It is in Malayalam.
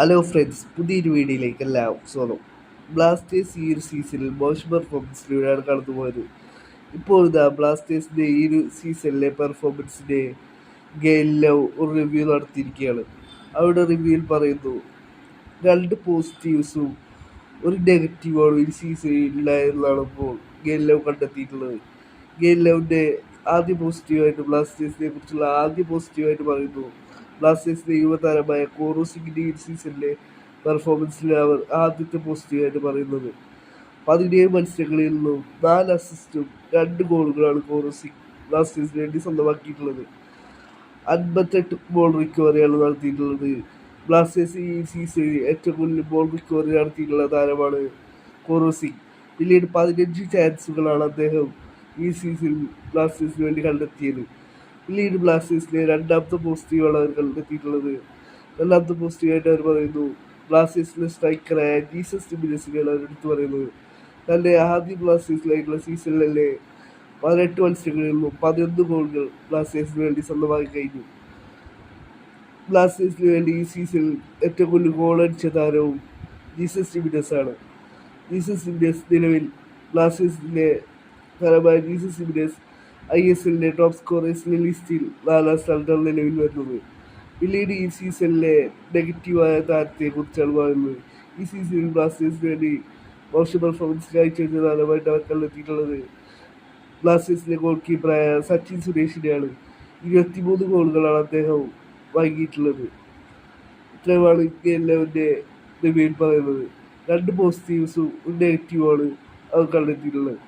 ഹലോ ഫ്രണ്ട്സ്, പുതിയൊരു വീഡിയോയിലേക്ക് എല്ലാവർക്കും സ്വാഗതം. ബ്ലാസ്റ്റേഴ്സ് ഈ ഒരു സീസണിൽ മോശം പെർഫോമൻസിലൂടെയാണ് കടന്നുപോയത്. ഇപ്പോൾ ഇതാ ബ്ലാസ്റ്റേഴ്സിൻ്റെ ഈ ഒരു സീസണിലെ പെർഫോമൻസിൻ്റെ ഗെയിലിലെ ഒരു റിവ്യൂ നടത്തിയിരിക്കുകയാണ്. അവിടെ റിവ്യൂവിൽ പറയുന്നു, 2 പോസിറ്റീവ്സും ഒരു നെഗറ്റീവാണ് ഈ സീസണിൽ ഉണ്ടായിരുന്നതാണ് ഇപ്പോൾ ഗെയിലവ് കണ്ടെത്തിയിട്ടുള്ളത്. ഗെയിലവിൻ്റെ ആദ്യ പോസിറ്റീവായിട്ട് ബ്ലാസ്റ്റേഴ്സിനെ കുറിച്ചുള്ള ആദ്യ പോസിറ്റീവായിട്ട് പറയുന്നു, ബ്ലാസ്റ്റേഴ്സിന്റെ യുവതാരമായ കോറോ സിംഗിന്റെ ഈ സീസണിലെ പെർഫോമൻസിൽ അവർ ആദ്യത്തെ പോസിറ്റീവായിട്ട് പറയുന്നത്. 17 മത്സരങ്ങളിൽ നിന്നും 4 അസിസ്റ്റും 2 ഗോളുകളാണ് കോറോ സിംഗ് ബ്ലാസ്റ്റേഴ്സിന് വേണ്ടി സ്വന്തമാക്കിയിട്ടുള്ളത്. 58 ബോൾ റിക്കവറിയാണ് നടത്തിയിട്ടുള്ളത്. ബ്ലാസ്റ്റേഴ്സ് ഈ സീസണിൽ ഏറ്റവും കൂടുതൽ ബോൾ റിക്കവറി നടത്തിയിട്ടുള്ള താരമാണ് കോറോ സിംഗ്. പിന്നീട് 15 ചാൻസുകളാണ് അദ്ദേഹം ഈ സീസണിൽ ബ്ലാസ്റ്റേഴ്സിന് വേണ്ടി കണ്ടെത്തിയത്. പിന്നീട് ബ്ലാസ്റ്റേഴ്സിലെ രണ്ടാമത്തെ പോസിറ്റീവാണ് അവർ കണ്ടെത്തിയിട്ടുള്ളത്. രണ്ടാമത്തെ പോസിറ്റീവായിട്ട് അവർ പറയുന്നു, ബ്ലാസ്റ്റേഴ്സിലെ സ്ട്രൈക്കറായ ജീസസ് ജിമിനസിനെയാണ് അവർ എടുത്തു പറയുന്നത്. തൻ്റെ ആദ്യ ബ്ലാസ്റ്റേഴ്സിലായിട്ടുള്ള സീസണിലെ 18 മത്സരങ്ങളിൽ നിന്നും 11 ഗോളുകൾ ബ്ലാസ്റ്റേഴ്സിന് വേണ്ടി സ്വന്തമാക്കി കഴിഞ്ഞു. ബ്ലാസ്റ്റേഴ്സിന് വേണ്ടി ഈ സീസണിൽ ഏറ്റവും കൂടുതൽ ഗോളടിച്ച താരവും ജീസസ് ജിമിനസ് ആണ്. ജീസസ് ജിമിനസ് നിലവിൽ ബ്ലാസ്റ്റേഴ്സിൻ്റെ താരമായ ജീസസ് ജിമിനസ് ISLന്റെ ടോപ്പ് സ്കോറേഴ്സിന്റെ ലിസ്റ്റിൽ 4ാം സ്ഥാനത്താണ് നിലവിൽ വരുന്നത്. പിന്നീട് ഈ സീസണിലെ നെഗറ്റീവായ താരത്തെ കുറിച്ചാണ് പറയുന്നത്. ഈ സീസണിൽ ബ്ലാസ്റ്റേഴ്സിന് വേണ്ടി മോശം പെർഫോമൻസ് കാഴ്ചവെച്ച താരമായിട്ട് അവർ കണ്ടെത്തിയിട്ടുള്ളത് ബ്ലാസ്റ്റേഴ്സിന്റെ ഗോൾ കീപ്പറായ സച്ചിൻ സുരേഷിനെയാണ്. 23 ഗോളുകളാണ് അദ്ദേഹം വാങ്ങിയിട്ടുള്ളത്. ഇത്രയുമാണ് എല്ലാവരുടെ റിവ്യൂവിൽ പറയുന്നത്. 2 പോസിറ്റീവ്സും ഒരു നെഗറ്റീവുമാണ് അവർ കണ്ടെത്തിയിട്ടുള്ളത്.